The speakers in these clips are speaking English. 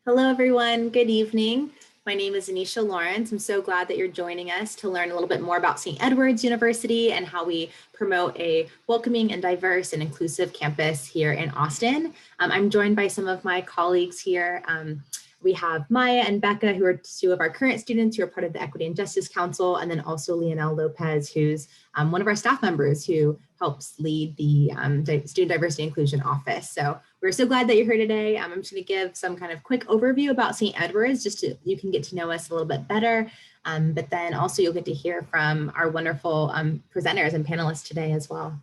Hello, everyone. Good evening. My name is Aneasha Lawrence. I'm so glad that you're joining us to learn a little bit more about St. Edward's University and how we promote a welcoming and diverse and inclusive campus here in Austin. I'm joined by some of my colleagues here. We have Maya and Becca, who are two of our current students who are part of the Equity and Justice Council, and then also Lionel Lopez, who's one of our staff members who helps lead the Student Diversity Inclusion Office. So we're so glad that you're here today. I'm just going to give some kind of quick overview about St. Edward's, just so you can get to know us a little bit better. But then also you'll get to hear from our wonderful presenters and panelists today as well.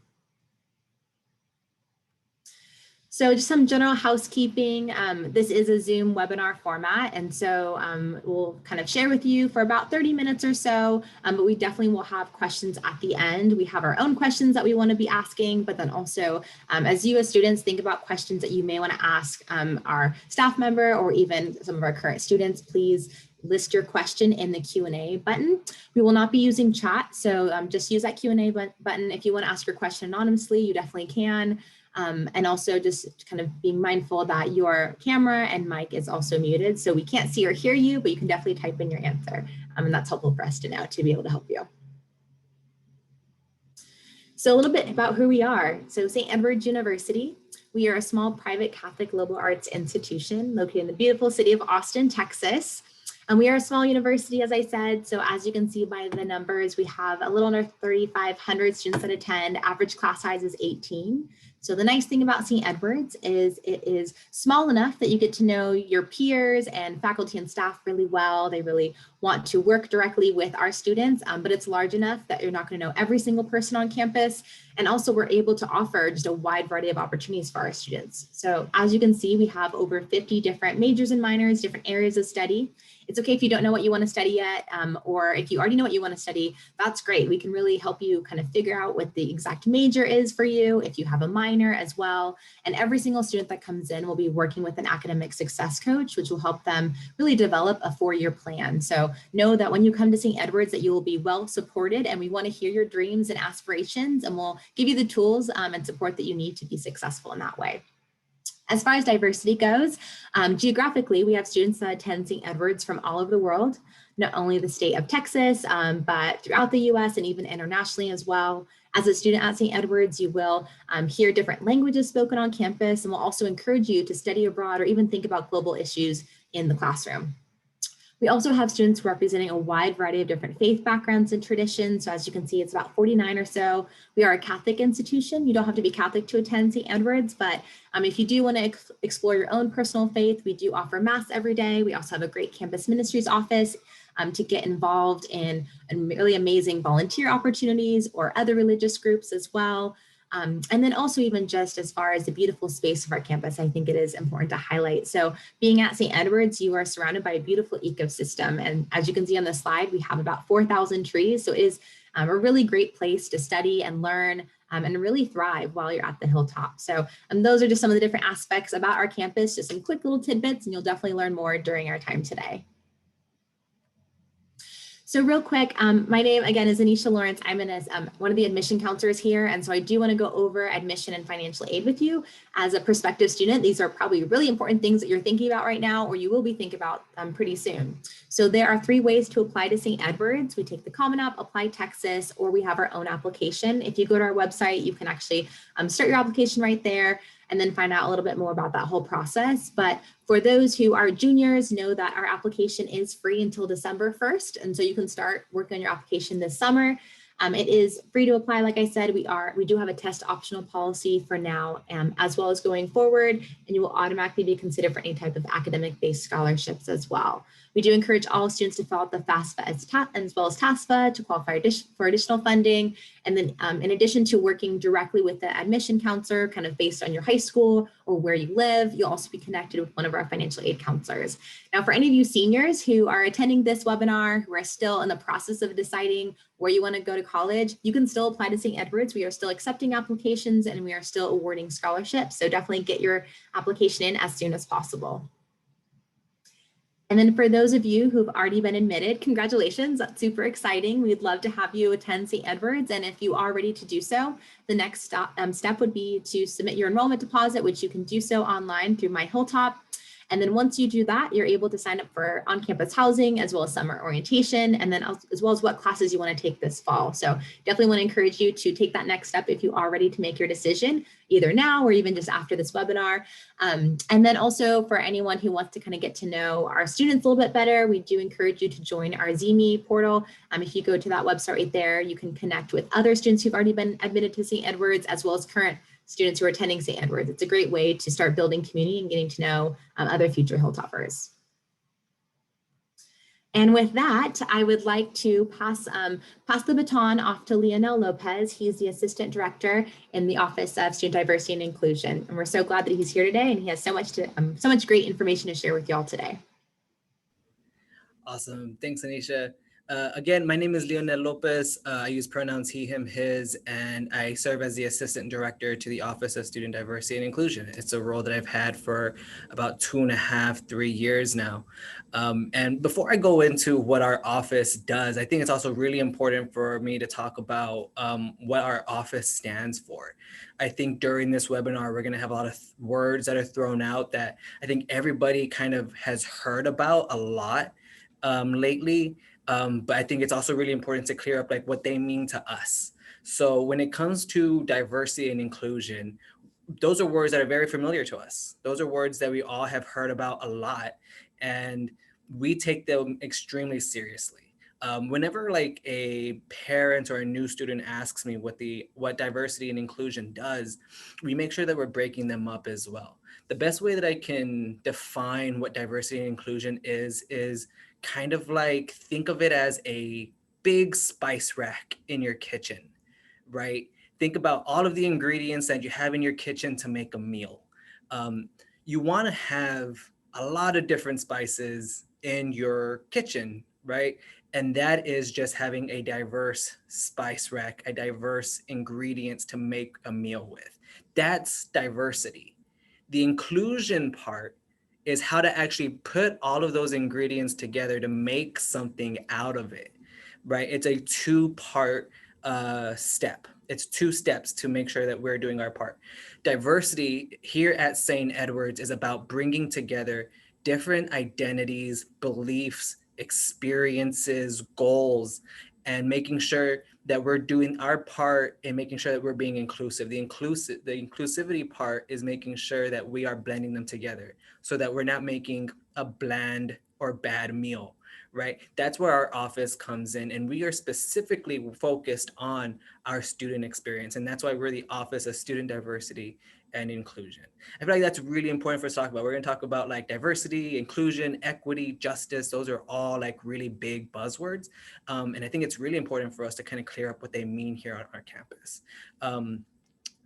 So just some general housekeeping. This is a Zoom webinar format, and so we'll kind of share with you for about 30 minutes or so, but we definitely will have questions at the end. We have our own questions that we want to be asking, but then also as you as students think about questions that you may want to ask our staff member or even some of our current students, please list your question in the Q&A button. We will not be using chat, so just use that Q&A button. If you want to ask your question anonymously, you definitely can. And also just kind of being mindful that your camera and mic is also muted, so we can't see or hear you, but you can definitely type in your answer. And that's helpful for us to know to be able to help you. So a little bit about who we are. So St. Edward's University, we are a small private Catholic liberal arts institution located in the beautiful city of Austin, Texas. And we are a small university, as I said, so as you can see by the numbers, we have a little under 3,500 students that attend. Average class size is 18. So the nice thing about St. Edward's is it is small enough that you get to know your peers and faculty and staff really well. They really want to work directly with our students, but it's large enough that you're not going to know every single person on campus. And also we're able to offer just a wide variety of opportunities for our students. So as you can see, we have over 50 different majors and minors, different areas of study. It's okay if you don't know what you want to study yet, or if you already know what you want to study, that's great. We can really help you kind of figure out what the exact major is for you, if you have a minor as well. And every single student that comes in will be working with an academic success coach, which will help them really develop a 4-year plan. So know that when you come to St. Edward's that you will be well supported, and we want to hear your dreams and aspirations, and we'll give you the tools and support that you need to be successful in that way. As far as diversity goes, geographically, we have students that attend St. Edward's from all over the world, not only the state of Texas, but throughout the US and even internationally as well. As a student at St. Edward's, you will hear different languages spoken on campus, and we'll also encourage you to study abroad or even think about global issues in the classroom. We also have students representing a wide variety of different faith backgrounds and traditions. So as you can see, it's about 49 or so. We are a Catholic institution. You don't have to be Catholic to attend St. Edward's, but if you do want to explore your own personal faith, we do offer Mass every day. We also have a great campus ministries office to get involved in really amazing volunteer opportunities or other religious groups as well. And then also even just as far as the beautiful space of our campus, I think it is important to highlight. So being at St. Edward's, you are surrounded by a beautiful ecosystem. And as you can see on the slide, we have about 4,000 trees. So it is a really great place to study and learn and really thrive while you're at the Hilltop. So those are just some of the different aspects about our campus, just some quick little tidbits, and you'll definitely learn more during our time today. So real quick, my name again is Aneasha Lawrence. I'm one of the admission counselors here, and so I do want to go over admission and financial aid with you as a prospective student. These are probably really important things that you're thinking about right now, or you will be thinking about pretty soon. So there are 3 ways to apply to St. Edward's. We take the Common App, Apply Texas, or we have our own application. If you go to our website, you can actually start your application right there and then find out a little bit more about that whole process. But for those who are juniors, know that our application is free until December 1st. And so you can start working on your application this summer. It is free to apply. Like I said, we do have a test optional policy for now, as well as going forward, and you will automatically be considered for any type of academic-based scholarships as well. We do encourage all students to fill out the FAFSA as well as TASFA to qualify for additional funding. And then in addition to working directly with the admission counselor, kind of based on your high school or where you live, you'll also be connected with one of our financial aid counselors. Now, for any of you seniors who are attending this webinar, who are still in the process of deciding where you want to go to college, you can still apply to St. Edward's. We are still accepting applications and we are still awarding scholarships. So definitely get your application in as soon as possible. And then for those of you who've already been admitted, congratulations, that's super exciting. We'd love to have you attend St. Edward's. And if you are ready to do so, the next step would be to submit your enrollment deposit, which you can do so online through my Hilltop. And then once you do that, you're able to sign up for on-campus housing as well as summer orientation, and then as well as what classes you want to take this fall. So definitely want to encourage you to take that next step if you are ready to make your decision, either now or even just after this webinar. And then also for anyone who wants to kind of get to know our students a little bit better, we do encourage you to join our Zimi Portal. If you go to that website right there, you can connect with other students who've already been admitted to St. Edward's, as well as current students who are attending St. Edward's. It's a great way to start building community and getting to know other future Hilltoppers. And with that, I would like to pass the baton off to Lionel Lopez. He's the Assistant Director in the Office of Student Diversity and Inclusion. And we're so glad that he's here today, and he has so much great information to share with y'all today. Awesome. Thanks, Aneasha. Again, my name is Lionel Lopez. I use pronouns he, him, his, and I serve as the Assistant Director to the Office of Student Diversity and Inclusion. It's a role that I've had for about 2.5, 3 years now. And before I go into what our office does, I think it's also really important for me to talk about what our office stands for. I think during this webinar, we're going to have a lot of words that are thrown out that I think everybody kind of has heard about a lot lately. But I think it's also really important to clear up like what they mean to us. So when it comes to diversity and inclusion, those are words that are very familiar to us. Those are words that we all have heard about a lot, and we take them extremely seriously. Whenever like a parent or a new student asks me what diversity and inclusion does, we make sure that we're breaking them up as well. The best way that I can define what diversity and inclusion is kind of like, think of it as a big spice rack in your kitchen, right? Think about all of the ingredients that you have in your kitchen to make a meal. You want to have a lot of different spices in your kitchen, right? And that is just having a diverse spice rack, a diverse ingredients to make a meal with. That's diversity. The inclusion part is how to actually put all of those ingredients together to make something out of it, right? It's a two-part step. It's 2 steps to make sure that we're doing our part. Diversity here at St. Edward's is about bringing together different identities, beliefs, experiences, goals, and making sure that we're doing our part in making sure that we're being inclusive. The inclusivity part is making sure that we are blending them together so that we're not making a bland or bad meal, right? That's where our office comes in, and we are specifically focused on our student experience. And that's why we're the Office of Student Diversity and Inclusion. I feel like that's really important for us to talk about. We're going to talk about like diversity, inclusion, equity, justice. Those are all like really big buzzwords. And I think it's really important for us to kind of clear up what they mean here on our campus.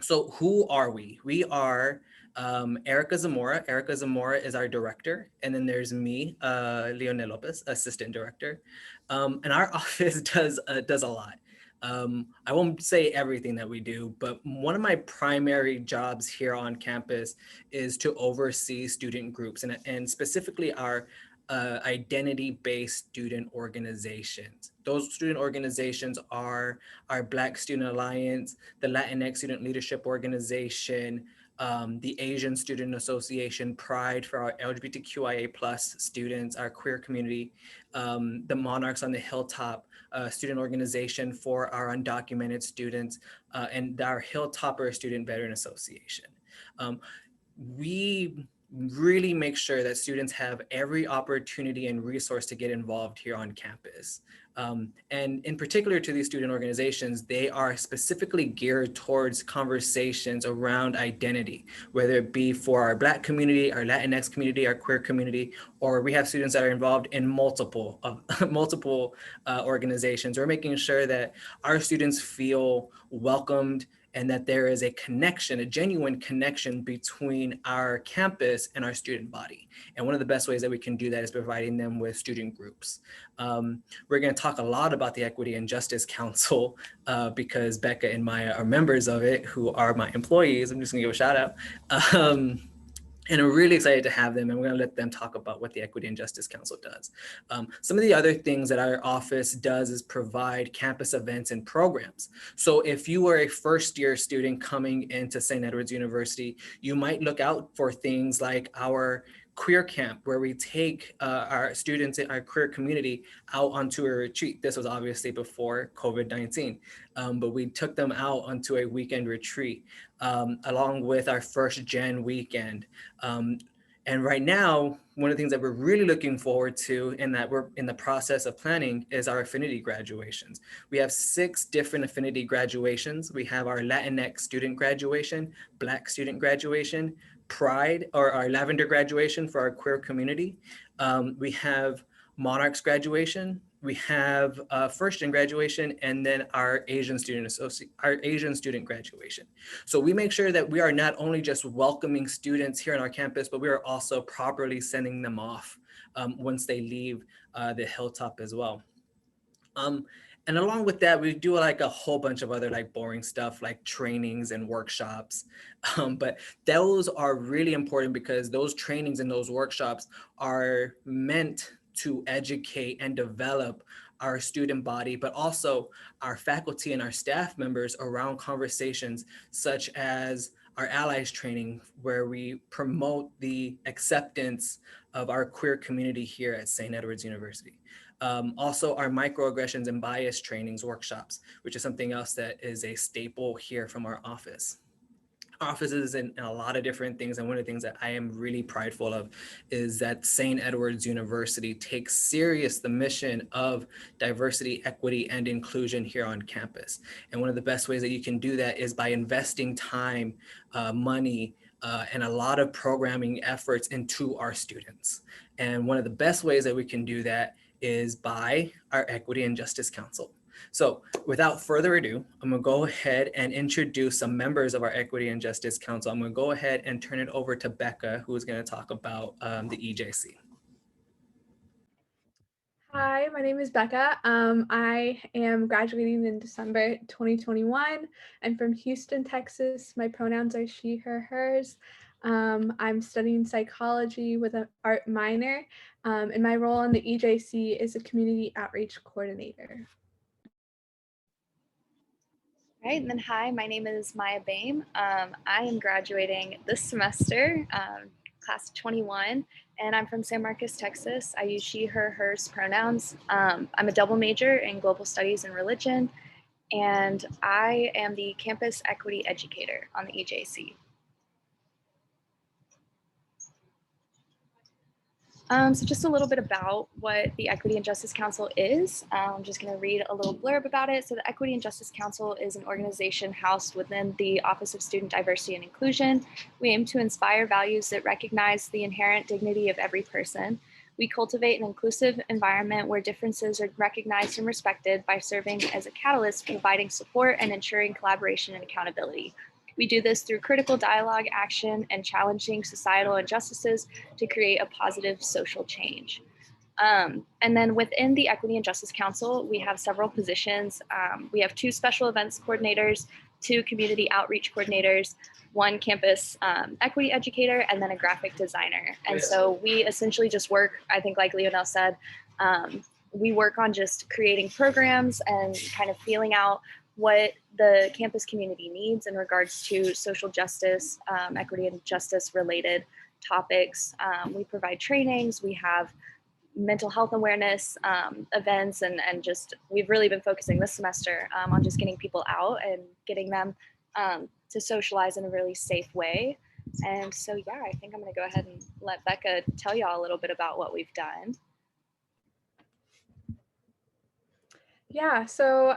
So who are we? We are Erica Zamora. Erica Zamora is our director. And then there's me, Lionel Lopez, assistant director. And our office does a lot. I won't say everything that we do, but one of my primary jobs here on campus is to oversee student groups and specifically our identity-based student organizations. Those student organizations are our Black Student Alliance, the Latinx Student Leadership Organization, the Asian Student Association, Pride for our LGBTQIA+ students, our queer community, the Monarchs on the Hilltop, student organization for our undocumented students, and our Hilltopper Student Veteran Association. We really make sure that students have every opportunity and resource to get involved here on campus. And in particular to these student organizations, they are specifically geared towards conversations around identity, whether it be for our Black community, our Latinx community, our queer community, or we have students that are involved in multiple organizations. We're making sure that our students feel welcomed and that there is a connection, a genuine connection between our campus and our student body. And one of the best ways that we can do that is providing them with student groups. We're gonna talk a lot about the Equity and Justice Council because Becca and Maya are members of it, who are my employees. I'm just gonna give a shout out. And I'm really excited to have them, and we're gonna let them talk about what the Equity and Justice Council does. Some of the other things that our office does is provide campus events and programs. So if you are a first-year student coming into St. Edward's University, you might look out for things like our queer camp, where we take our students in our queer community out onto a retreat. This was obviously before COVID-19, but we took them out onto a weekend retreat along with our first gen weekend. And right now, one of the things that we're really looking forward to and that we're in the process of planning is our Affinity graduations. We have 6 different Affinity graduations. We have our Latinx student graduation, Black student graduation, Pride, or our Lavender graduation for our queer community. We have Monarchs graduation. We have first gen graduation, and then our Asian student graduation. So we make sure that we are not only just welcoming students here on our campus, but we are also properly sending them off once they leave the Hilltop as well. And along with that, we do like a whole bunch of other like boring stuff like trainings and workshops. But those are really important because those trainings and those workshops are meant to educate and develop our student body, but also our faculty and our staff members around conversations such as our allies training, where we promote the acceptance of our queer community here at St. Edward's University. Also our microaggressions and bias trainings workshops, which is something else that is a staple here from our office. Offices in a lot of different things. And one of the things that I am really prideful of is that St. Edward's University takes serious the mission of diversity, equity, and inclusion here on campus. And one of the best ways that you can do that is by investing time, money, and a lot of programming efforts into our students. And one of the best ways that we can do that is by our Equity and Justice Council. So without further ado, I'm gonna go ahead and introduce some members of our Equity and Justice Council. I'm gonna go ahead and turn it over to Becca, who is gonna talk about the EJC. Hi, my name is Becca. I am graduating in December 2021. I'm from Houston, Texas. My pronouns are she, her, hers. I'm studying psychology with an art minor, and my role in the EJC is a community outreach coordinator. Right, and then hi, my name is Maya Boehm. I am graduating this semester, class of 21, and I'm from San Marcos, Texas. I use she, her, hers pronouns. I'm a double major in global studies and religion, and I am the campus equity educator on the EJC. So just a little bit about what the Equity and Justice Council is. I'm just going to read a little blurb about it. So the Equity and Justice Council is an organization housed within the Office of Student Diversity and Inclusion. We aim to inspire values that recognize the inherent dignity of every person. We cultivate an inclusive environment where differences are recognized and respected by serving as a catalyst, providing support and ensuring collaboration and accountability. We do this through critical dialogue, action, and challenging societal injustices to create a positive social change. And then within the Equity and Justice Council, we have several positions. We have 2 special events coordinators, 2 community outreach coordinators, 1 campus equity educator, and then a graphic designer. And so we essentially just work, I think like Lionel said, we work on just creating programs and kind of feeling out what the campus community needs in regards to social justice, equity and justice related topics. We provide trainings, we have mental health awareness events, and just we've really been focusing this semester on just getting people out and getting them to socialize in a really safe way. And so, yeah, I think I'm gonna go ahead and let Becca tell y'all a little bit about what we've done. Yeah, so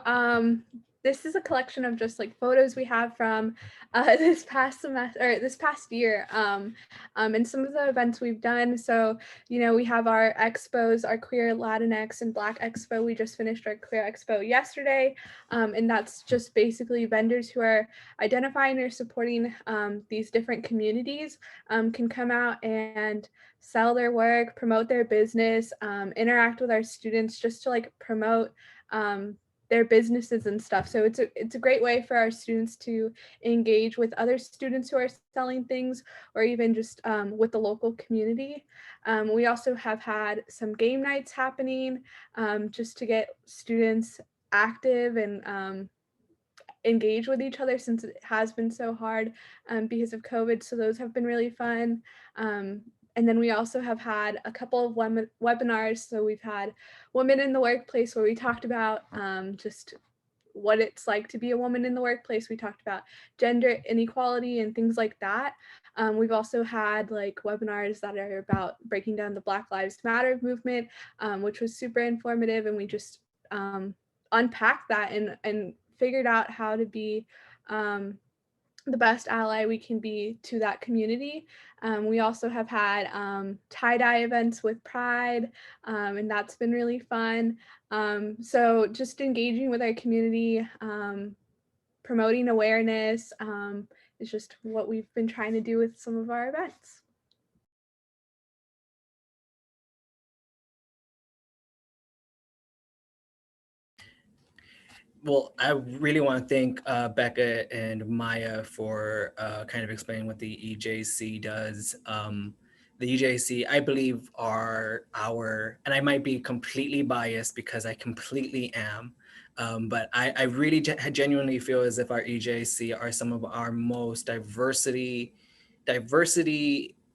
this is a collection of just like photos we have from this past semester or this past year, and some of the events we've done. So, you know, we have our expos, our Queer, Latinx, and Black Expo. We just finished our Queer Expo yesterday, and that's just basically vendors who are identifying or supporting these different communities can come out and sell their work, promote their business, interact with our students just to like promote their businesses and stuff. So it's a great way for our students to engage with other students who are selling things, or even just with the local community. We also have had some game nights happening just to get students active and engage with each other, since it has been so hard because of COVID. So those have been really fun. And then we also have had a couple of webinars. So we've had Women in the Workplace, where we talked about just what it's like to be a woman in the workplace. We talked about gender inequality and things like that. We've also had like webinars that are about breaking down the Black Lives Matter movement, which was super informative. And we just unpacked that and figured out how to be the best ally we can be to that community. We also have had tie-dye events with Pride, and that's been really fun. So just engaging with our community, promoting awareness is just what we've been trying to do with some of our events. Well, I really want to thank Becca and Maya for kind of explaining what the EJC does. The EJC, I believe, are and I might be completely biased because I completely am, but I really genuinely feel as if our EJC are some of our most diversity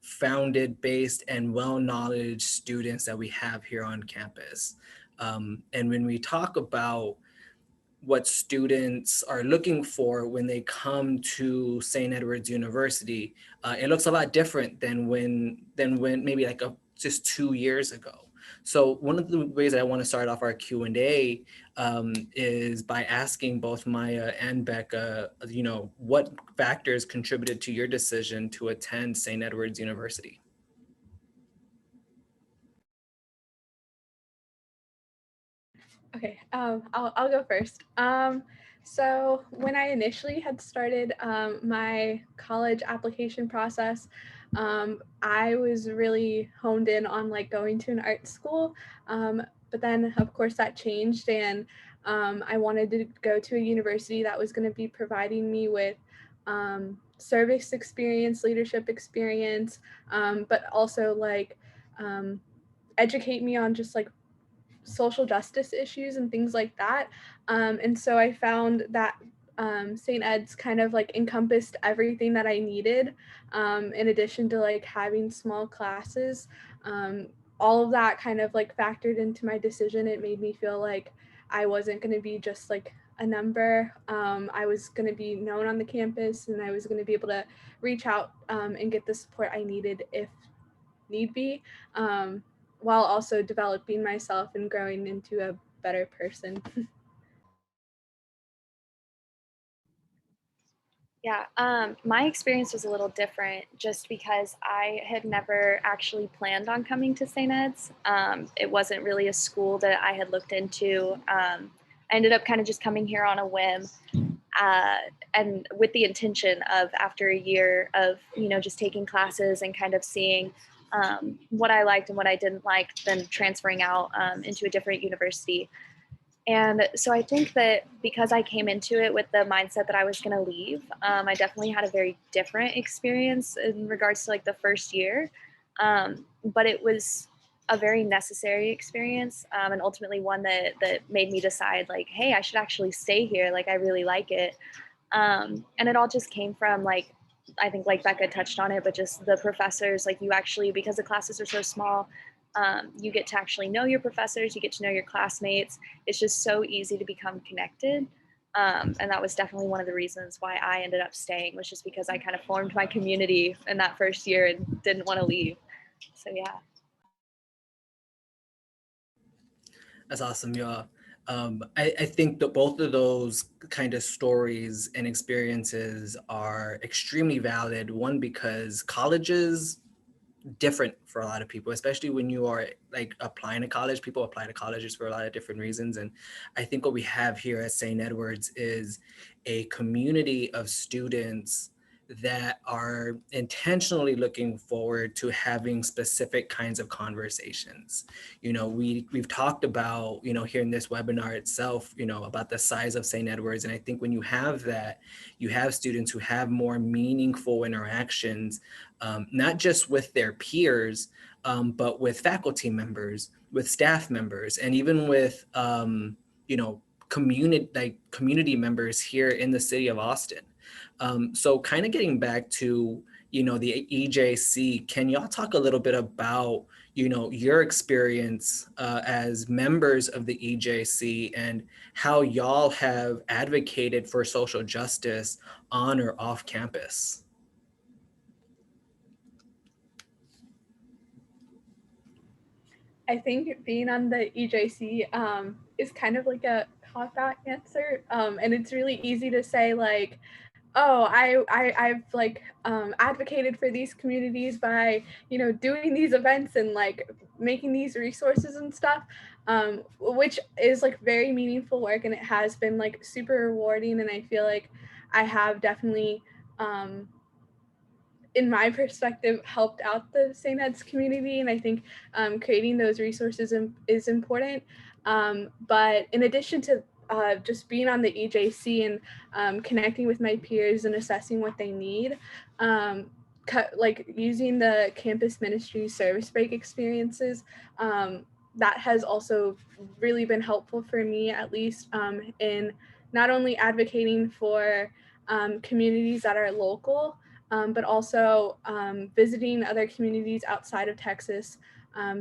founded, based, and well-knowledge students that we have here on campus. And when we talk about what students are looking for when they come to St. Edward's University, it looks a lot different than when maybe like just 2 years ago. So one of the ways that I want to start off our Q&A is by asking both Maya and Becca, what factors contributed to your decision to attend St. Edward's University? Okay, I'll go first. So when I initially had started my college application process, I was really honed in on like going to an art school. But then of course that changed, and I wanted to go to a university that was going to be providing me with service experience, leadership experience, but also like educate me on just like social justice issues and things like that. And so I found that St. Ed's kind of like encompassed everything that I needed, in addition to like having small classes. All of that kind of like factored into my decision. It made me feel like I wasn't going to be just like a number. I was going to be known on the campus, and I was going to be able to reach out and get the support I needed if need be, while also developing myself and growing into a better person. Yeah, my experience was a little different just because I had never actually planned on coming to St. Ed's. It wasn't really a school that I had looked into. I ended up kind of just coming here on a whim, and with the intention of, after a year of, just taking classes and kind of seeing what I liked and what I didn't like, then transferring out into a different university. And so I think that because I came into it with the mindset that I was going to leave, I definitely had a very different experience in regards to like the first year. But it was a very necessary experience, and ultimately one that made me decide like, hey, I should actually stay here. Like, I really like it. And it all just came from like, I think like Becca touched on it, but just the professors, like you actually, because the classes are so small, you get to actually know your professors, you get to know your classmates. It's just so easy to become connected. And that was definitely one of the reasons why I ended up staying, was just because I kind of formed my community in that first year and didn't want to leave. So yeah. That's awesome, y'all. I think that both of those kind of stories and experiences are extremely valid. One, because college is different for a lot of people, especially when you are like applying to college. People apply to colleges for a lot of different reasons. And I think what we have here at St. Edward's is a community of students that are intentionally looking forward to having specific kinds of conversations. We've talked about, here in this webinar itself, about the size of St. Edward's. And I think when you have that, you have students who have more meaningful interactions, not just with their peers, but with faculty members, with staff members, and even with, community members here in the city of Austin. So kind of getting back to, the EJC. Can y'all talk a little bit about, your experience as members of the EJC and how y'all have advocated for social justice on or off campus? I think being on the EJC is kind of like a cop-out answer. And it's really easy to say like, oh, I've like advocated for these communities by, doing these events and like making these resources and stuff, which is like very meaningful work, and it has been like super rewarding. And I feel like I have definitely, in my perspective, helped out the St. Ed's community. And I think creating those resources is important. But in addition to just being on the EJC and connecting with my peers and assessing what they need, like using the campus ministry service break experiences, that has also really been helpful for me, at least in not only advocating for communities that are local, but also visiting other communities outside of Texas.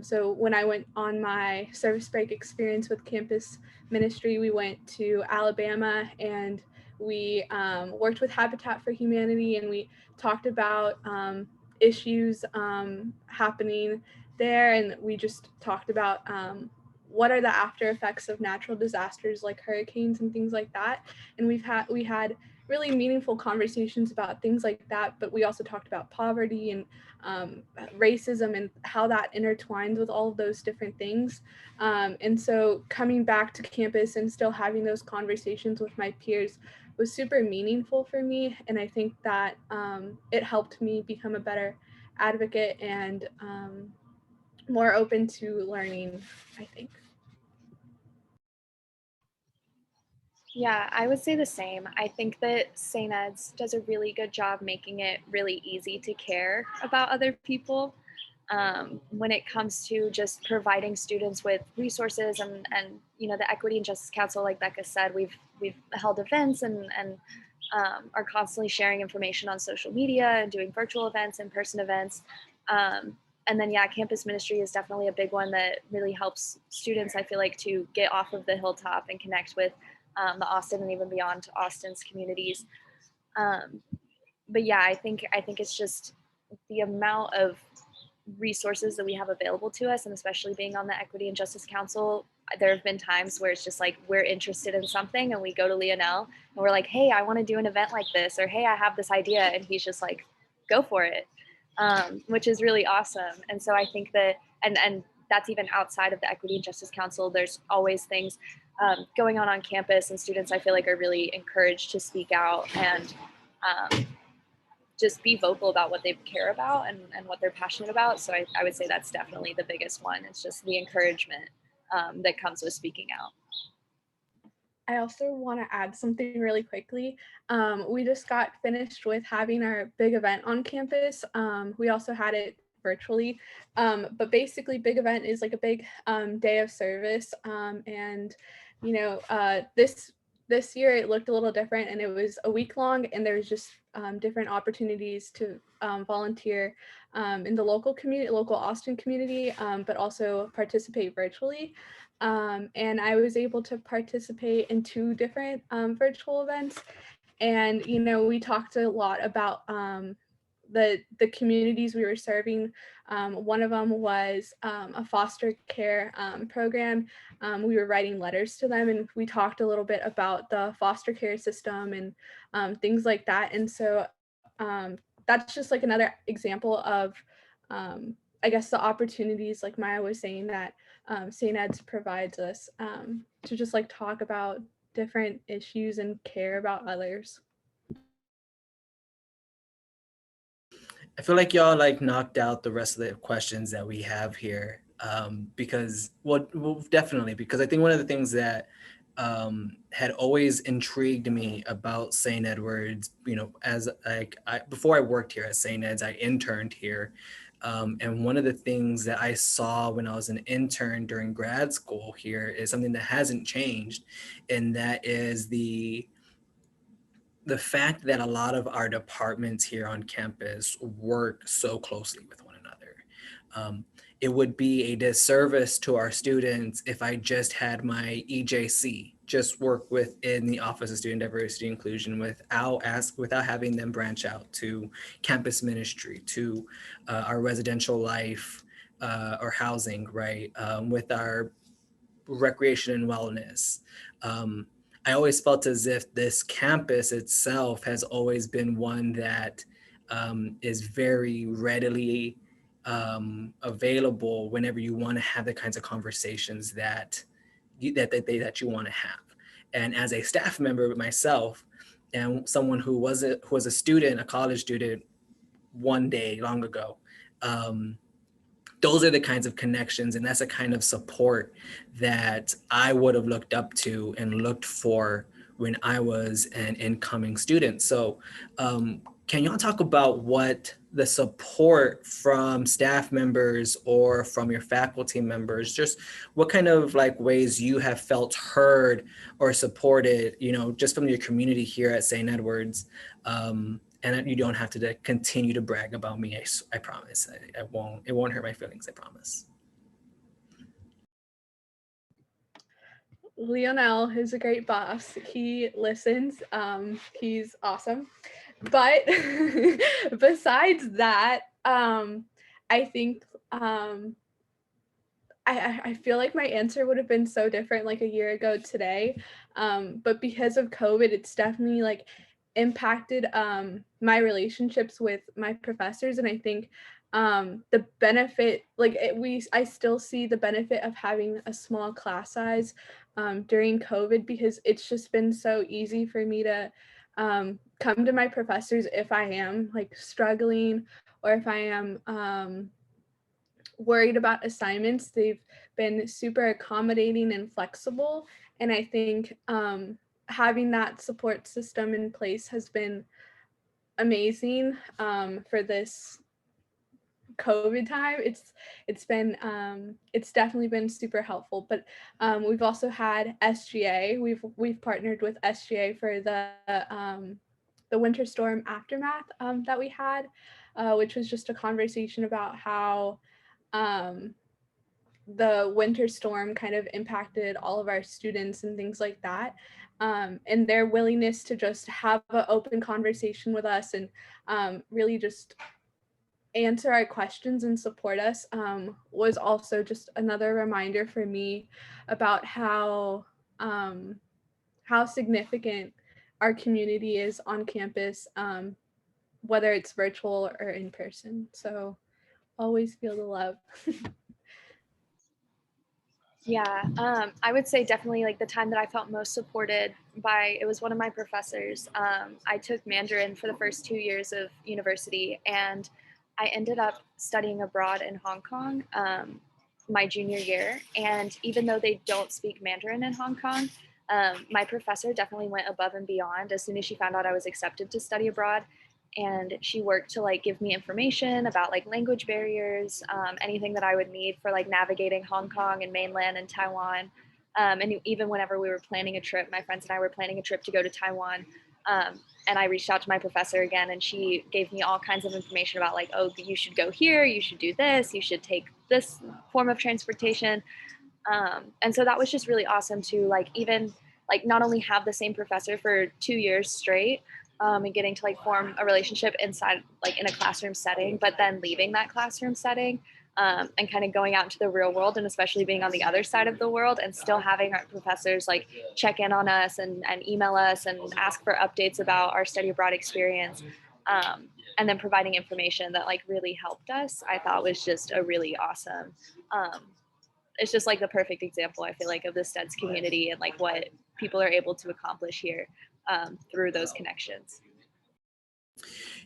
So when I went on my service break experience with campus ministry, we went to Alabama and we worked with Habitat for Humanity, and we talked about issues happening there. And we just talked about what are the after effects of natural disasters like hurricanes and things like that. And we had really meaningful conversations about things like that, but we also talked about poverty and racism and how that intertwines with all of those different things. And so coming back to campus and still having those conversations with my peers was super meaningful for me. And I think that it helped me become a better advocate and more open to learning, I think. Yeah, I would say the same. I think that St. Ed's does a really good job making it really easy to care about other people when it comes to just providing students with resources and the Equity and Justice Council, like Becca said, we've held events and are constantly sharing information on social media and doing virtual events, in-person events. And then, yeah, campus ministry is definitely a big one that really helps students, I feel like, to get off of the hilltop and connect with the Austin and even beyond Austin's communities. But yeah, I think it's just the amount of resources that we have available to us, and especially being on the Equity and Justice Council, there have been times where it's just like we're interested in something and we go to Lionel and we're like, hey, I want to do an event like this, or hey, I have this idea, and he's just like, go for it, which is really awesome. And so I think that, and that's even outside of the Equity and Justice Council, there's always things going on campus, and students, I feel like, are really encouraged to speak out and just be vocal about what they care about and what they're passionate about. So I would say that's definitely the biggest one. It's just the encouragement that comes with speaking out. I also want to add something really quickly. We just got finished with having our big event on campus. We also had it virtually, but basically big event is like a big day of service. And, this year it looked a little different, and it was a week long, and there was just different opportunities to volunteer in the local Austin community, but also participate virtually. And I was able to participate in 2 different virtual events. And, we talked a lot about the communities we were serving. One of them was a foster care program. We were writing letters to them, and we talked a little bit about the foster care system and things like that. And so that's just like another example of, I guess, the opportunities, like Maya was saying, that St. Ed's provides us to just like talk about different issues and care about others. I feel like y'all like knocked out the rest of the questions that we have here because, well, definitely, because I think one of the things that had always intrigued me about St. Edward's, as before I worked here at St. Ed's, I interned here. And one of the things that I saw when I was an intern during grad school here is something that hasn't changed, and that is the the fact that a lot of our departments here on campus work so closely with one another. It would be a disservice to our students if I just had my EJC, just work within the Office of Student Diversity and Inclusion without having them branch out to campus ministry, to our residential life or housing, right? With our recreation and wellness. I always felt as if this campus itself has always been one that is very readily available whenever you want to have the kinds of conversations that you want to have. And as a staff member myself, and someone who was a student, a college student, one day long ago, those are the kinds of connections and that's the kind of support that I would have looked up to and looked for when I was an incoming student. So can y'all talk about what the support from staff members or from your faculty members, just what kind of like ways you have felt heard or supported, you know, just from your community here at St. Edward's? And you don't have to continue to brag about me. I promise. I won't. It won't hurt my feelings. I promise. Lionel is a great boss. He listens. He's awesome. But besides that, I think I feel like my answer would have been so different like a year ago today. But because of COVID, it's definitely like impacted my relationships with my professors. And I think the benefit, like I still see the benefit of having a small class size during COVID, because it's just been so easy for me to come to my professors if I am like struggling or if I am worried about assignments. They've been super accommodating and flexible. And I think having that support system in place has been amazing for this COVID time. It's definitely been super helpful. But we've also had SGA. We've partnered with SGA for the winter storm aftermath that we had, which was just a conversation about how the winter storm kind of impacted all of our students and things like that. And their willingness to just have an open conversation with us and really just answer our questions and support us was also just another reminder for me about how significant our community is on campus, whether it's virtual or in person. So always feel the love. Yeah, I would say definitely like the time that I felt most supported by, it was one of my professors. I took Mandarin for the first 2 years of university, and I ended up studying abroad in Hong Kong my junior year. And even though they don't speak Mandarin in Hong Kong, my professor definitely went above and beyond as soon as she found out I was accepted to study abroad. And she worked to like give me information about like language barriers, anything that I would need for like navigating Hong Kong and mainland and Taiwan. And even whenever we were planning a trip, my friends and I were planning a trip to go to Taiwan. And I reached out to my professor again, and she gave me all kinds of information about like, oh, you should go here, you should do this, you should take this form of transportation. And so that was just really awesome to like even like not only have the same professor for 2 years straight, and getting to like form a relationship inside like in a classroom setting, but then leaving that classroom setting and kind of going out into the real world, and especially being on the other side of the world and still having our professors like check in on us and email us and ask for updates about our study abroad experience, and then providing information that like really helped us, I thought was just a really awesome, it's just like the perfect example, I feel like, of the STEDS community and like what people are able to accomplish here through those connections.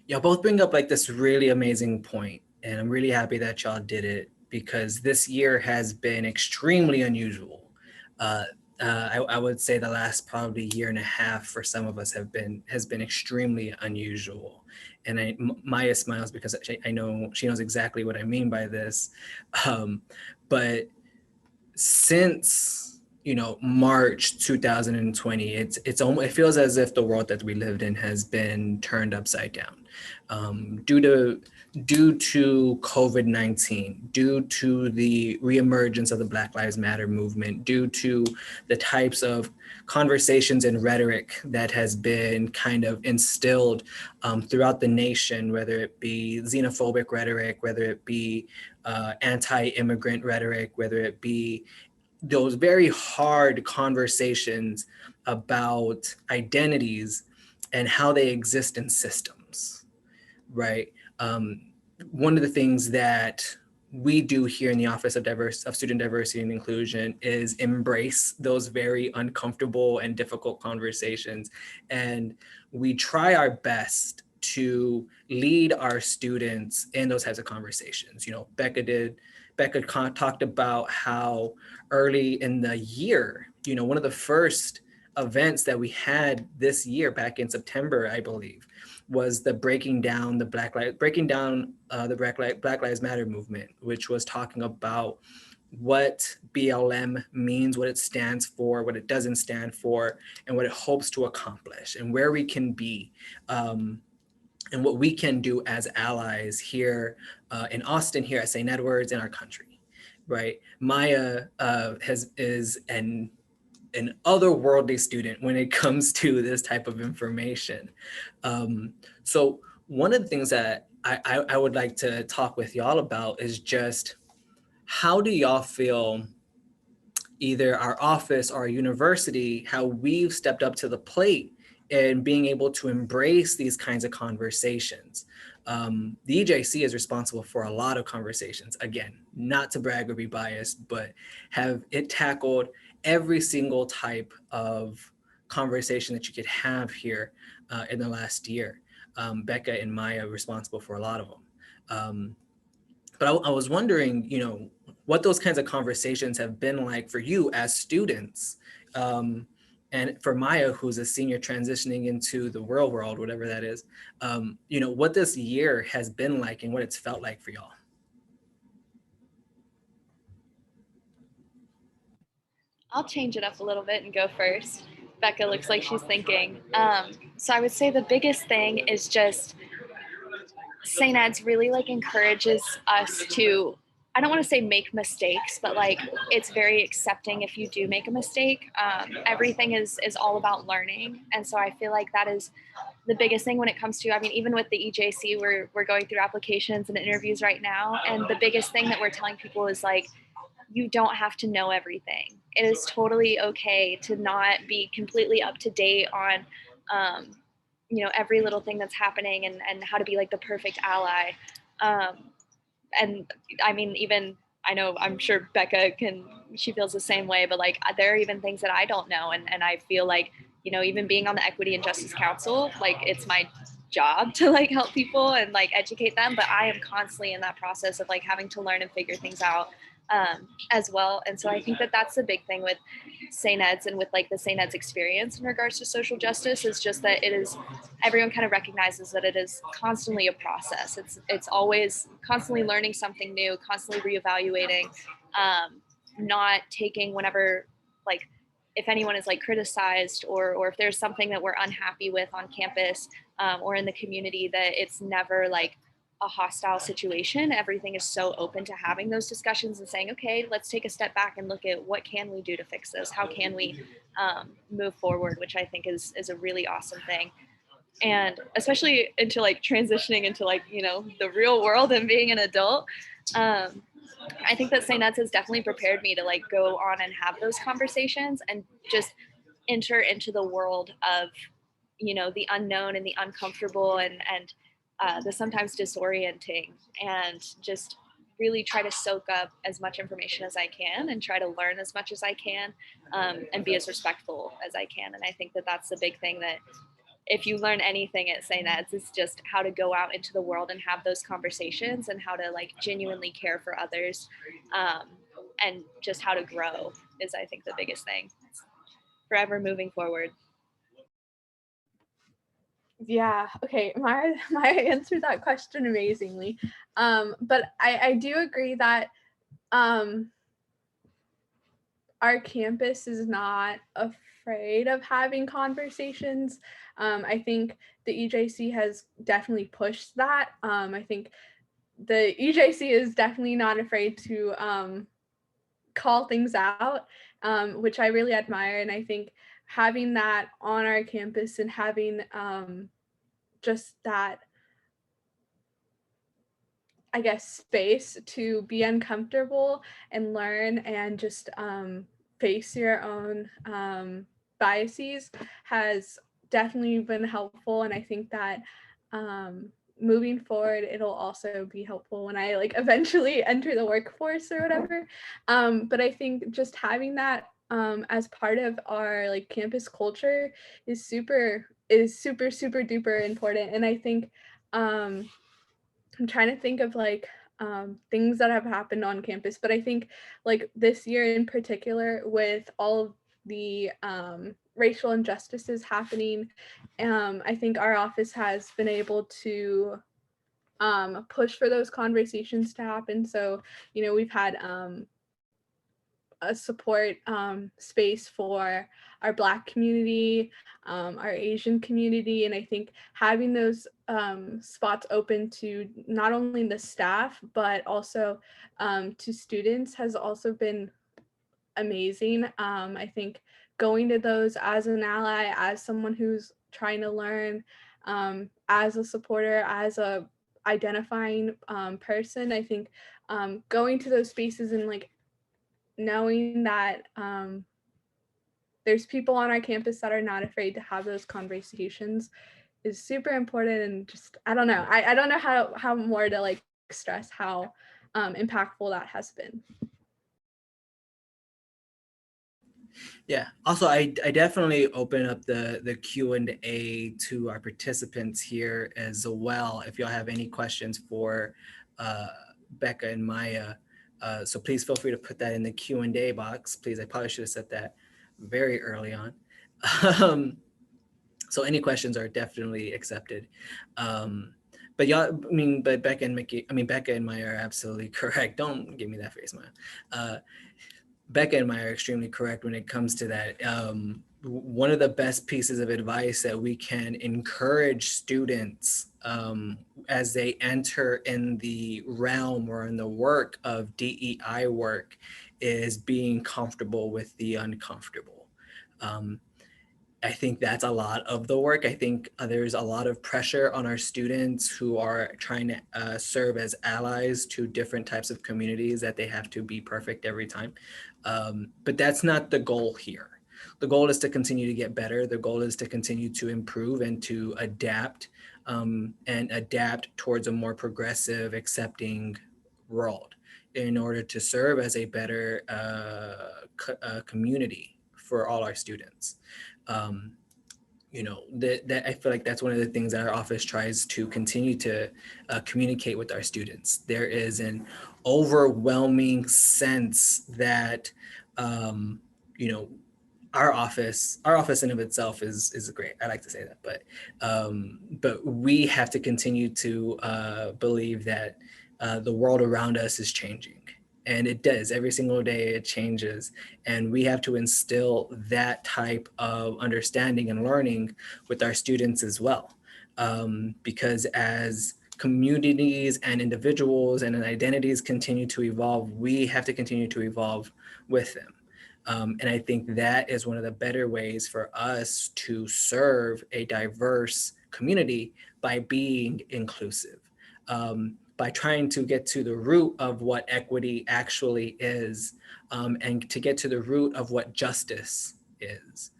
Y'all both bring up like this really amazing point, and I'm really happy that y'all did it because this year has been extremely unusual. I would say the last probably year and a half for some of us has been extremely unusual. And Maya smiles because I know she knows exactly what I mean by this. But since March 2020. It feels as if the world that we lived in has been turned upside down, due to COVID-19, due to the reemergence of the Black Lives Matter movement, due to the types of conversations and rhetoric that has been kind of instilled throughout the nation, whether it be xenophobic rhetoric, whether it be anti-immigrant rhetoric, whether it be those very hard conversations about identities and how they exist in systems, right? One of the things that we do here in the Office of Student Diversity and Inclusion is embrace those very uncomfortable and difficult conversations. And we try our best to lead our students in those types of conversations. Becca talked about how early in the year, one of the first events that we had this year back in September, I believe, was the breaking down the Black Lives Matter movement, which was talking about what BLM means, what it stands for, what it doesn't stand for, and what it hopes to accomplish, and where we can be, and what we can do as allies here in Austin, here at St. Edward's, in our country, right? Maya is an otherworldly student when it comes to this type of information. So one of the things that I would like to talk with y'all about is just, how do y'all feel either our office or our university, how we've stepped up to the plate and being able to embrace these kinds of conversations? The EJC is responsible for a lot of conversations. Again, not to brag or be biased, but have it tackled every single type of conversation that you could have here in the last year. Becca and Maya are responsible for a lot of them. But I was wondering, what those kinds of conversations have been like for you as students. And for Maya, who's a senior transitioning into the real world, whatever that is, what this year has been like and what it's felt like for y'all. I'll change it up a little bit and go first. Becca looks like she's thinking. So I would say the biggest thing is just St. Ed's really encourages us to, I don't want to say make mistakes, but it's very accepting if you do make a mistake. Everything is all about learning. And so I feel like that is the biggest thing when it comes to, even with the EJC, we're going through applications and interviews right now. And the biggest thing that we're telling people is you don't have to know everything. It is totally okay to not be completely up to date on, every little thing that's happening and how to be the perfect ally. And I'm sure Becca she feels the same way, but there are even things that I don't know. And I feel even being on the Equity and Justice Council, it's my job to help people and educate them, but I am constantly in that process of having to learn and figure things out as well. And so I think that that's the big thing with St. Ed's and with the St. Ed's experience in regards to social justice, is just that everyone kind of recognizes that it is constantly a process. It's always constantly learning something new, constantly reevaluating, not taking whenever if anyone is criticized or if there's something that we're unhappy with on campus or in the community, that it's never a hostile situation. Everything is so open to having those discussions and saying, okay, let's take a step back and look at what can we do to fix this? How can we move forward? Which I think is a really awesome thing. And especially into transitioning into the real world and being an adult. I think that St. Ed's has definitely prepared me to go on and have those conversations and just enter into the world of, the unknown and the uncomfortable and the sometimes disorienting, and just really try to soak up as much information as I can and try to learn as much as I can, and be as respectful as I can. And I think that that's the big thing, that if you learn anything at St. Ed's, it's just how to go out into the world and have those conversations and how to genuinely care for others, and just how to grow is, I think, the biggest thing. It's forever moving forward. Yeah, okay, Maya answered that question amazingly. But I do agree that our campus is not afraid of having conversations. I think the EJC has definitely pushed that. I think the EJC is definitely not afraid to call things out, which I really admire. And I think having that on our campus and having just that, I guess, space to be uncomfortable and learn and just face your own biases has definitely been helpful. And I think that moving forward, it'll also be helpful when I like eventually enter the workforce or whatever. But I think just having that as part of our like campus culture is super duper important. And I think I'm trying to think of like things that have happened on campus, but I think like this year in particular, with all of the racial injustices happening, I think our office has been able to push for those conversations to happen. So, you know, we've had a support space for our Black community, our Asian community. And I think having those spots open to not only the staff, but also to students has also been amazing. I think going to those as an ally, as someone who's trying to learn, as a supporter, as a identifying person, I think going to those spaces and like knowing that there's people on our campus that are not afraid to have those conversations is super important. And just I don't know, I don't know how more to like stress how impactful that has been. Yeah. Also, I definitely open up the Q&A to our participants here as well. If y'all have any questions for Becca and Maya, so please feel free to put that in the Q&A box. Please, I probably should have said that very early on. So any questions are definitely accepted. But y'all, but Becca and Maya are absolutely correct. Don't give me that face, Maya. Becca and Maya are extremely correct when it comes to that. One of the best pieces of advice that we can encourage students as they enter in the realm or in the work of DEI work is being comfortable with the uncomfortable. I think that's a lot of the work. I think there's a lot of pressure on our students who are trying to serve as allies to different types of communities that they have to be perfect every time. But that's not the goal here. The goal is to continue to get better. The goal is to continue to improve and to adapt towards a more progressive, accepting world in order to serve as a better community for all our students. You know, that I feel like that's one of the things that our office tries to continue to communicate with our students. There is an overwhelming sense that, you know, our office in of itself is great. I like to say that, but we have to continue to believe that the world around us is changing. And it does. Every single day it changes. And we have to instill that type of understanding and learning with our students as well. Because as communities and individuals and identities continue to evolve, we have to continue to evolve with them. And I think that is one of the better ways for us to serve a diverse community by being inclusive. By trying to get to the root of what equity actually is, and to get to the root of what justice is.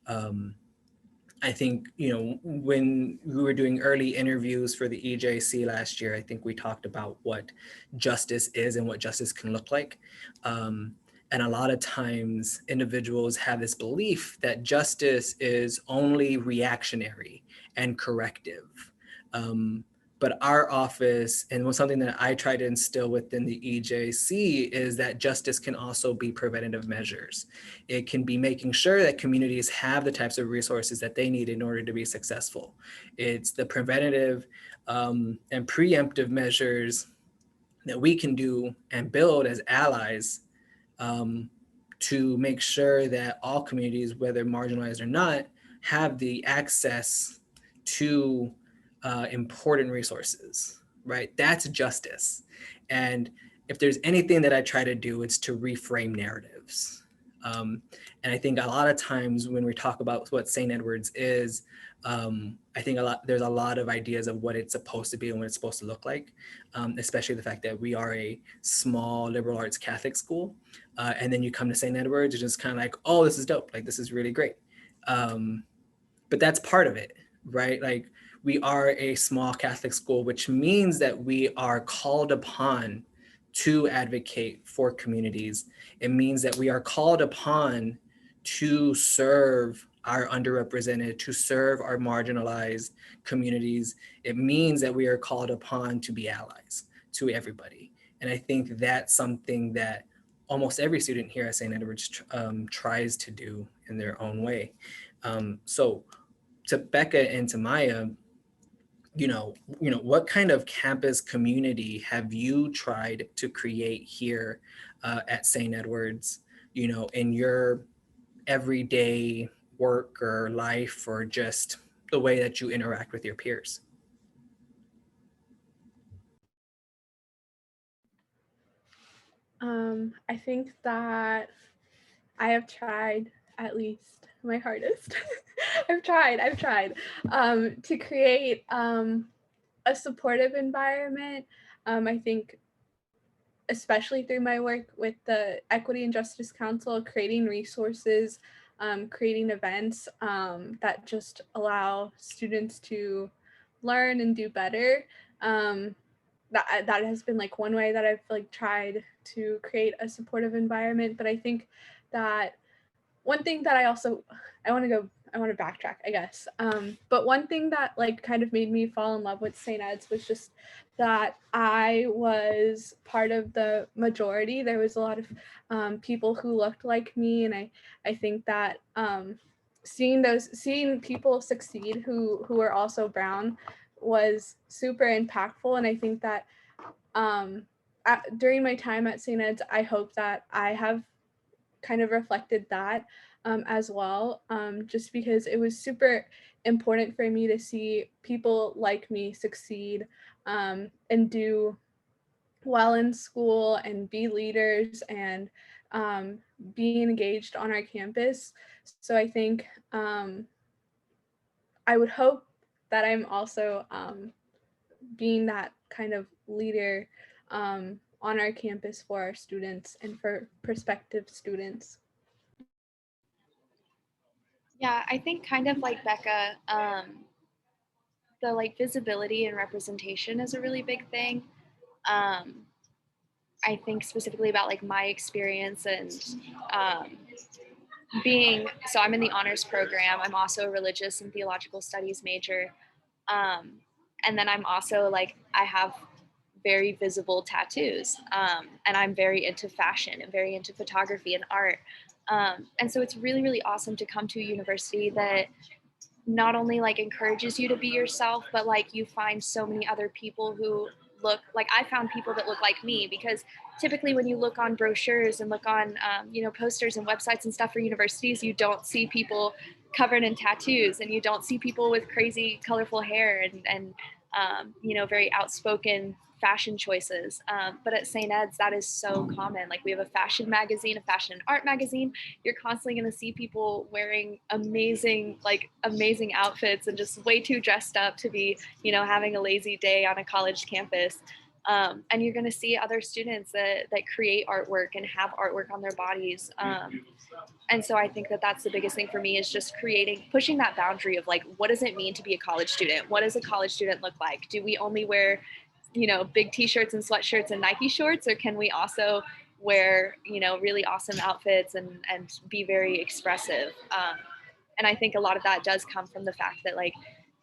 I think, you know, when we were doing early interviews for the EJC last year, I think we talked about what justice is and what justice can look like. And a lot of times individuals have this belief that justice is only reactionary and corrective. But our office, and something that I try to instill within the EJC, is that justice can also be preventative measures. It can be making sure that communities have the types of resources that they need in order to be successful. It's the preventative and preemptive measures that we can do and build as allies to make sure that all communities, whether marginalized or not, have the access to important resources, right? That's justice. And if there's anything that I try to do, it's to reframe narratives. And I think a lot of times when we talk about what St. Edward's is, I think there's a lot of ideas of what it's supposed to be and what it's supposed to look like, especially the fact that we are a small liberal arts Catholic school. And then you come to St. Edward's, it's just kind of like, oh, this is dope. Like, this is really great. But that's part of it, right? Like, we are a small Catholic school, which means that we are called upon to advocate for communities. It means that we are called upon to serve our underrepresented, to serve our marginalized communities. It means that we are called upon to be allies to everybody. And I think that's something that almost every student here at St. Edward's tries to do in their own way. So to Becca and to Maya, what kind of campus community have you tried to create here at St. Edward's, in your everyday work or life, or just the way that you interact with your peers? I think that I have tried at least my hardest. I've tried to create a supportive environment. I think especially through my work with the Equity and Justice Council, creating resources, creating events that just allow students to learn and do better. That has been like one way that I've like tried to create a supportive environment. But I think that one thing that I want to backtrack, I guess. But one thing that like kind of made me fall in love with St. Ed's was just that I was part of the majority. There was a lot of people who looked like me, and I think that seeing people succeed who are also brown was super impactful. And I think that during my time at St. Ed's, I hope that I have kind of reflected that as well, just because it was super important for me to see people like me succeed and do well in school and be leaders and be engaged on our campus. So I think I would hope that I'm also being that kind of leader on our campus for our students and for prospective students. Yeah, I think kind of like Becca, the like visibility and representation is a really big thing. I think specifically about like my experience and so I'm in the honors program. I'm also a religious and theological studies major. And then I'm also like, I have very visible tattoos. And I'm very into fashion and very into photography and art. And so it's really, really awesome to come to a university that not only like encourages you to be yourself, but like you find so many other people who look like, I found people that look like me, because typically when you look on brochures and look on posters and websites and stuff for universities, you don't see people covered in tattoos, and you don't see people with crazy colorful hair and very outspoken fashion choices. But at St. Ed's, that is so common. Like, we have a fashion magazine, a fashion and art magazine. You're constantly going to see people wearing amazing outfits and just way too dressed up to be, having a lazy day on a college campus. And you're going to see other students that create artwork and have artwork on their bodies. And so I think that that's the biggest thing for me, is just pushing that boundary of like, what does it mean to be a college student? What does a college student look like? Do we only wear, big t-shirts and sweatshirts and Nike shorts, or can we also wear, really awesome outfits and be very expressive? And I think a lot of that does come from the fact that like,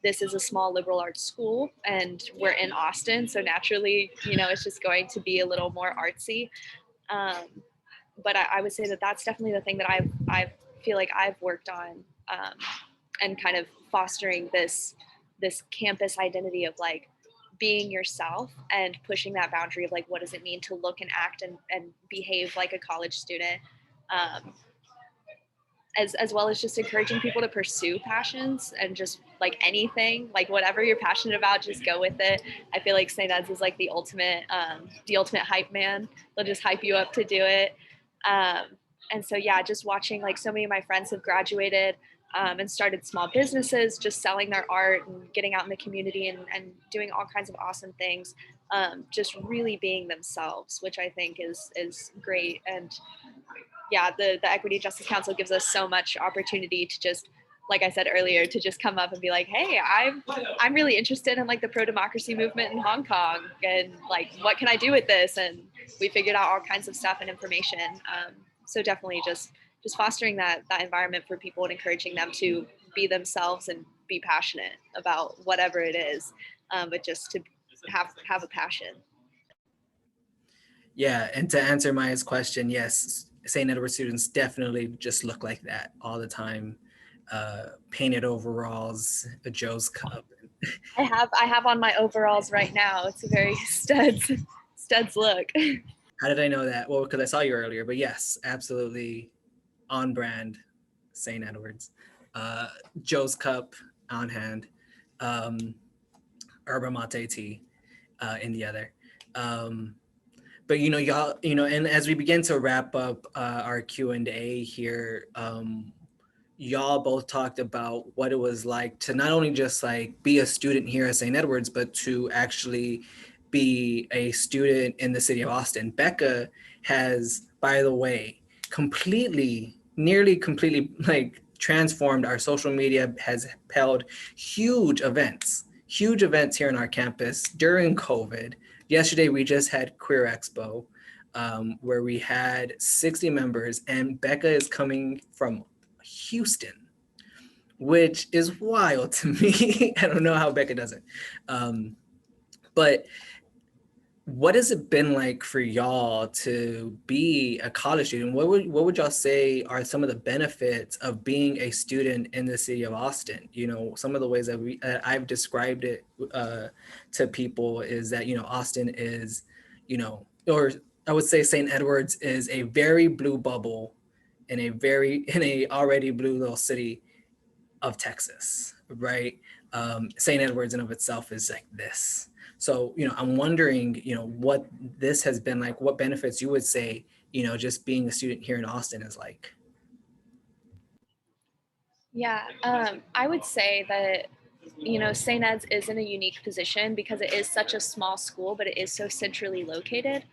this is a small liberal arts school and we're in Austin. So naturally, it's just going to be a little more artsy. But I would say that that's definitely the thing that I feel like I've worked on, and kind of fostering this campus identity of like being yourself and pushing that boundary of like, what does it mean to look and act and behave like a college student? as well as just encouraging people to pursue passions and just like anything, like whatever you're passionate about, just go with it. I feel like St. Ed's is like the ultimate hype man. They'll just hype you up to do it. And so, yeah, just watching like so many of my friends have graduated and started small businesses, just selling their art and getting out in the community and doing all kinds of awesome things. Just really being themselves, which I think is great. And yeah, the Equity and Justice Council gives us so much opportunity to just, like I said earlier, to just come up and be like, hey, I'm really interested in like the pro-democracy movement in Hong Kong, and like, what can I do with this? And we figured out all kinds of stuff and information. So definitely just fostering that environment for people and encouraging them to be themselves and be passionate about whatever it is, but just to have a passion. Yeah, and to answer Maya's question, yes, St. Edward students definitely just look like that all the time. Painted overalls, a Joe's cup. I have on my overalls right now. It's a very studs look. How did I know that? Well, because I saw you earlier, but yes, absolutely on brand, St. Edward's. Joe's cup on hand, Yerba Mate tea in the other. But y'all, and as we begin to wrap up our Q&A here, y'all both talked about what it was like to not only just like be a student here at St. Edward's, but to actually be a student in the city of Austin. Becca has, by the way, nearly completely like transformed our social media, has held huge events here on our campus during COVID. Yesterday, we just had Queer Expo, where we had 60 members, and Becca is coming from Houston, which is wild to me. I don't know how Becca does it. But what has it been like for y'all to be a college student? What would y'all say are some of the benefits of being a student in the city of Austin? Some of the ways that I've described it to people is that, Austin is, or I would say St. Edward's is a very blue bubble in a already blue little city of Texas, right? St. Edward's in of itself is like this. So, I'm wondering, what this has been like, what benefits you would say, just being a student here in Austin is like. Yeah, I would say that, St. Ed's is in a unique position because it is such a small school, but it is so centrally located.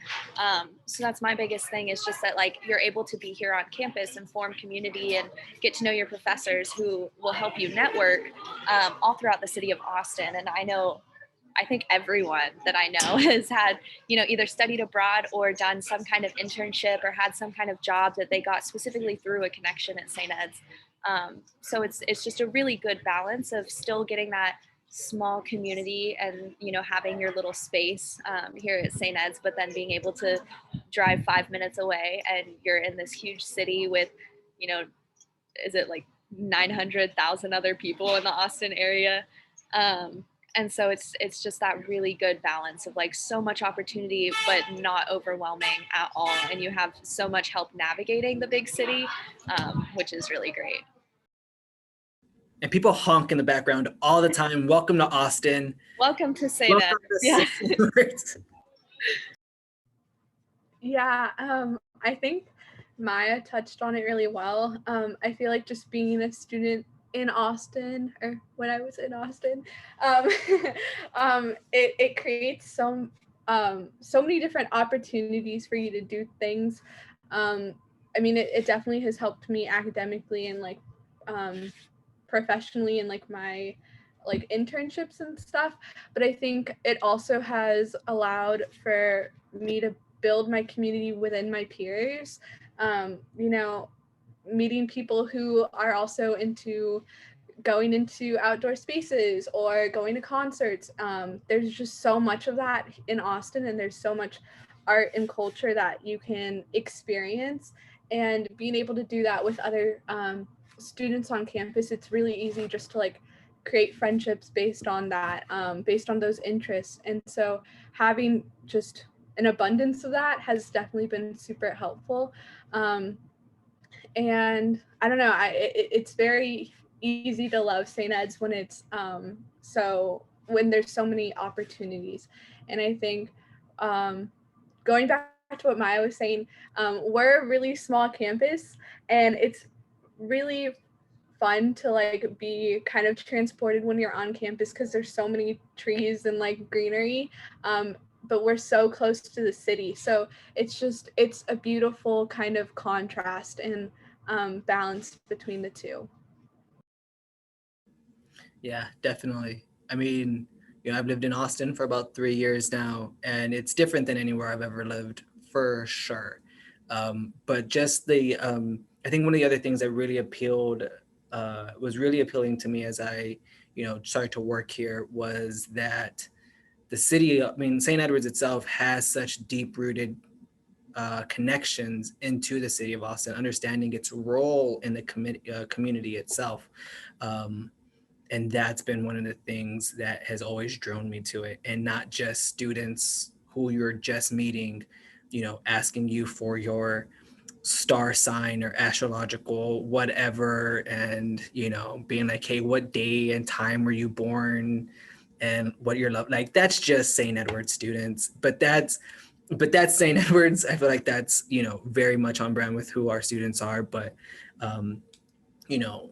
So that's my biggest thing, is just that like you're able to be here on campus and form community and get to know your professors who will help you network all throughout the city of Austin. And I think everyone that I know has had, either studied abroad or done some kind of internship or had some kind of job that they got specifically through a connection at St. Ed's. So it's just a really good balance of still getting that small community and, having your little space here at St. Ed's, but then being able to drive 5 minutes away and you're in this huge city with, is it like 900,000 other people in the Austin area? And so it's just that really good balance of like so much opportunity, but not overwhelming at all. And you have so much help navigating the big city, which is really great. And people honk in the background all the time. Welcome to Austin. Welcome to St. Ed's. Yeah, I think Maya touched on it really well. I feel like just being a student in Austin, or when I was in Austin, it creates so many different opportunities for you to do things. It definitely has helped me academically and like professionally and like my like internships and stuff, but I think it also has allowed for me to build my community within my peers. Meeting people who are also into going into outdoor spaces or going to concerts. There's just so much of that in Austin, and there's so much art and culture that you can experience, and being able to do that with other students on campus, it's really easy just to like create friendships based on that, based on those interests. And so having just an abundance of that has definitely been super helpful. And I don't know, it's very easy to love St. Ed's when it's when there's so many opportunities. And I think going back to what Maya was saying, we're a really small campus, and it's really fun to like be kind of transported when you're on campus because there's so many trees and like greenery, but we're so close to the city, so it's a beautiful kind of contrast and balance between the two. Yeah, definitely. I mean, I've lived in Austin for about 3 years now, and it's different than anywhere I've ever lived, for sure. But just I think one of the other things that really was really appealing to me as I, started to work here was that the city, I mean, St. Edward's itself has such deep-rooted connections into the city of Austin, understanding its role in the community itself. And that's been one of the things that has always drawn me to it, and not just students who you're just meeting, asking you for your star sign or astrological whatever, and being like, hey, what day and time were you born and what your love, like, that's just St. Edward's students. But that's St. Edward's. I feel like that's very much on brand with who our students are. But you know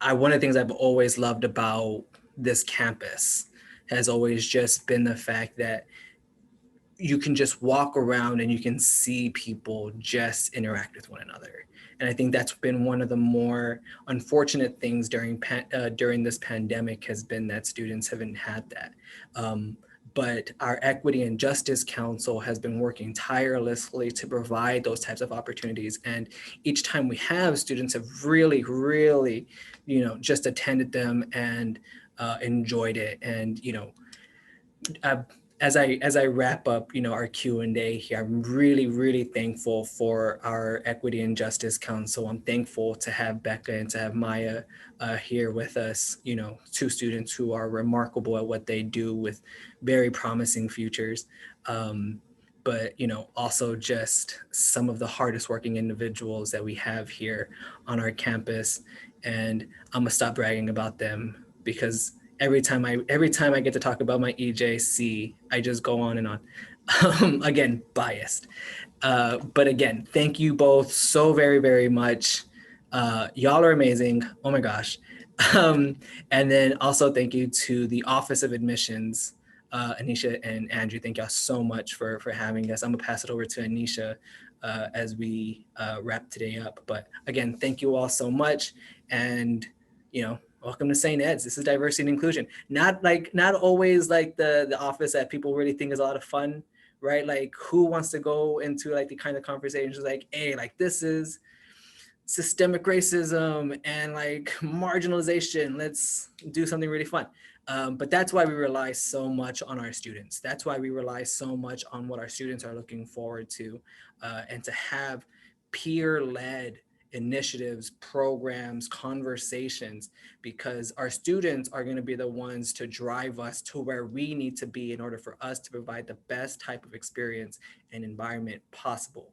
one of the things I've always loved about this campus has always just been the fact that you can just walk around and you can see people just interact with one another. And I think that's been one of the more unfortunate things during this pandemic, has been that students haven't had that. But our Equity and Justice Council has been working tirelessly to provide those types of opportunities. And each time we have, students have really, really, just attended them and enjoyed it. And, as I wrap up, our Q&A here, I'm really, really thankful for our Equity and Justice Council. I'm thankful to have Becca and to have Maya here with us, two students who are remarkable at what they do with very promising futures. But, also just some of the hardest working individuals that we have here on our campus. And I'm gonna stop bragging about them, because every time I get to talk about my EJC, I just go on and on. Again, biased. But again, thank you both so very, very much. Y'all are amazing. Oh my gosh. And then also thank you to the Office of Admissions, Aneasha and Andrew. Thank y'all so much for having us. I'm gonna pass it over to Aneasha as we wrap today up. But again, thank you all so much. And, welcome to St. Ed's. This is diversity and inclusion. Not always like the office that people really think is a lot of fun, right? Like, who wants to go into like the kind of conversations like, hey, like, this is systemic racism and like marginalization. Let's do something really fun. But that's why we rely so much on our students. That's why we rely so much on what our students are looking forward to, and to have peer-led initiatives, programs, conversations, because our students are going to be the ones to drive us to where we need to be in order for us to provide the best type of experience and environment possible.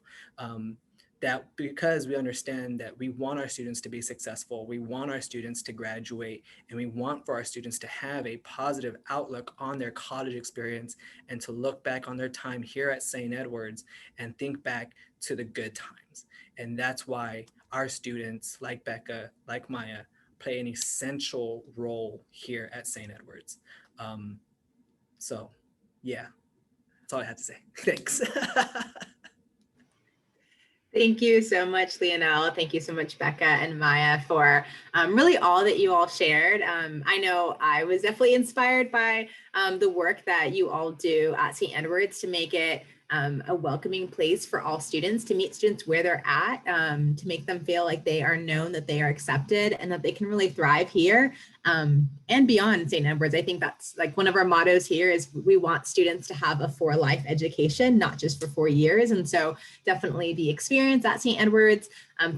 That because we understand that we want our students to be successful, we want our students to graduate, and we want for our students to have a positive outlook on their college experience and to look back on their time here at St. Edward's and think back to the good times. And that's why our students, like Becca, like Maya, play an essential role here at St. Edward's. So yeah, that's all I had to say. Thanks. Thank you so much, Lionel. Thank you so much, Becca and Maya, for really all that you all shared. I know I was definitely inspired by the work that you all do at St. Edward's to make it a welcoming place for all students, to meet students where they're at, to make them feel like they are known, that they are accepted, and that they can really thrive here and beyond St. Edward's. I think that's like one of our mottos here is we want students to have a for-life education, not just for 4 years. And so definitely the experience at St. Edward's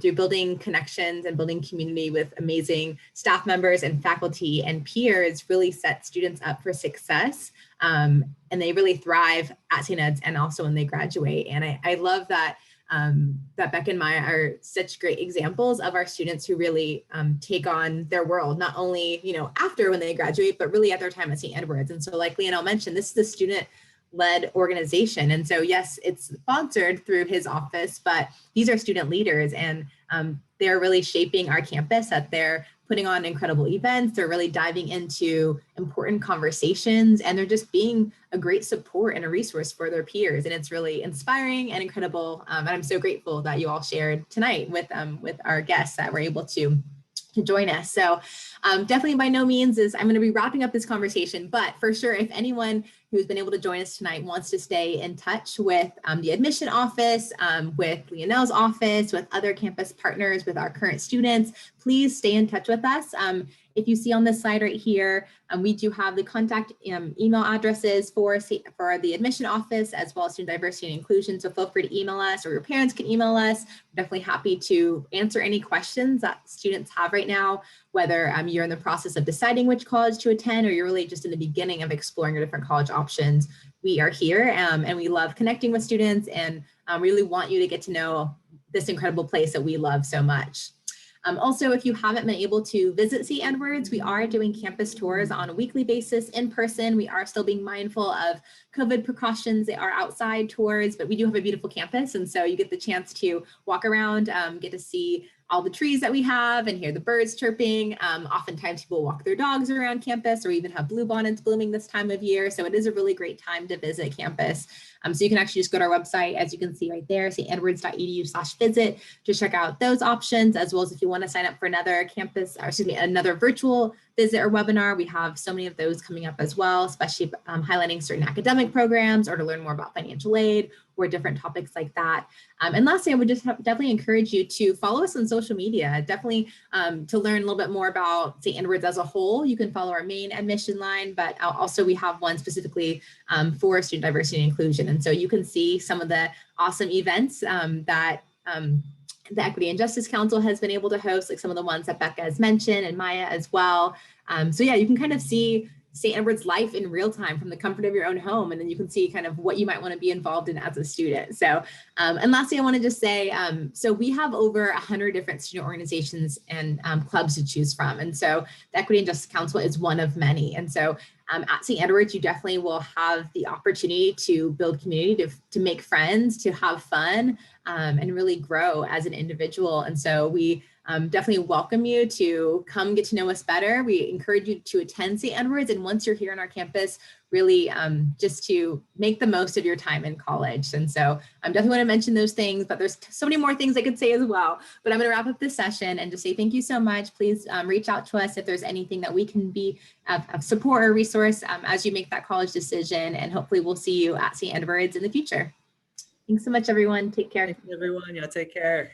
through building connections and building community with amazing staff members and faculty and peers really set students up for success. And they really thrive at St. Ed's and also when they graduate. And I love that that Becca and Maya are such great examples of our students who really take on their world, not only, after when they graduate, but really at their time at St. Edward's. And so like Lionel mentioned, this is a student-led organization. And so yes, it's sponsored through his office, but these are student leaders, and they're really shaping our campus, that they're putting on incredible events. They're really diving into important conversations, and they're just being a great support and a resource for their peers. And it's really inspiring and incredible. And I'm so grateful that you all shared tonight with our guests that were able to join us. So definitely by no means I'm going to be wrapping up this conversation, but for sure, if anyone who's been able to join us tonight wants to stay in touch with the admission office, with Lionel's office, with other campus partners, with our current students, please stay in touch with us. If you see on this slide right here, we do have the contact email addresses for the admission office, as well as student diversity and inclusion. So feel free to email us, or your parents can email us. We're definitely happy to answer any questions that students have right now, whether you're in the process of deciding which college to attend, or you're really just in the beginning of exploring your different college options. We are here, and we love connecting with students, and really want you to get to know this incredible place that we love so much. Also, if you haven't been able to visit St. Edward's, we are doing campus tours on a weekly basis in person. We are still being mindful of COVID precautions. They are outside tours, but we do have a beautiful campus. And so you get the chance to walk around, get to see all the trees that we have and hear the birds chirping. Oftentimes people walk their dogs around campus, or even have bluebonnets blooming this time of year. So it is a really great time to visit campus. So you can actually just go to our website, as you can see right there, stedwards.edu/visit, to check out those options, as well as if you want to sign up for another another virtual visit or webinar. We have so many of those coming up as well, especially highlighting certain academic programs, or to learn more about financial aid or different topics like that. And lastly, I would just definitely encourage you to follow us on social media, definitely to learn a little bit more about St. Edward's as a whole. You can follow our main admission line, but also we have one specifically for student diversity and inclusion. And so you can see some of the awesome events that the Equity and Justice Council has been able to host, like some of the ones that Becca has mentioned, and Maya as well. So yeah, you can kind of see St. Edward's life in real time from the comfort of your own home, and then you can see kind of what you might want to be involved in as a student. So, and lastly, I want to just say, so we have over 100 different student organizations and clubs to choose from. And so the Equity and Justice Council is one of many. And so at St. Edward's, you definitely will have the opportunity to build community, to make friends, to have fun, and really grow as an individual. And so we definitely welcome you to come get to know us better. We encourage you to attend St. Edward's, and once you're here on our campus, really just to make the most of your time in college. And so I definitely want to mention those things, but there's so many more things I could say as well. But I'm going to wrap up this session and just say thank you so much. Please reach out to us if there's anything that we can be of support or resource as you make that college decision. And hopefully we'll see you at St. Edward's in the future. Thanks so much, everyone. Take care. Thank you, everyone. Yeah, take care.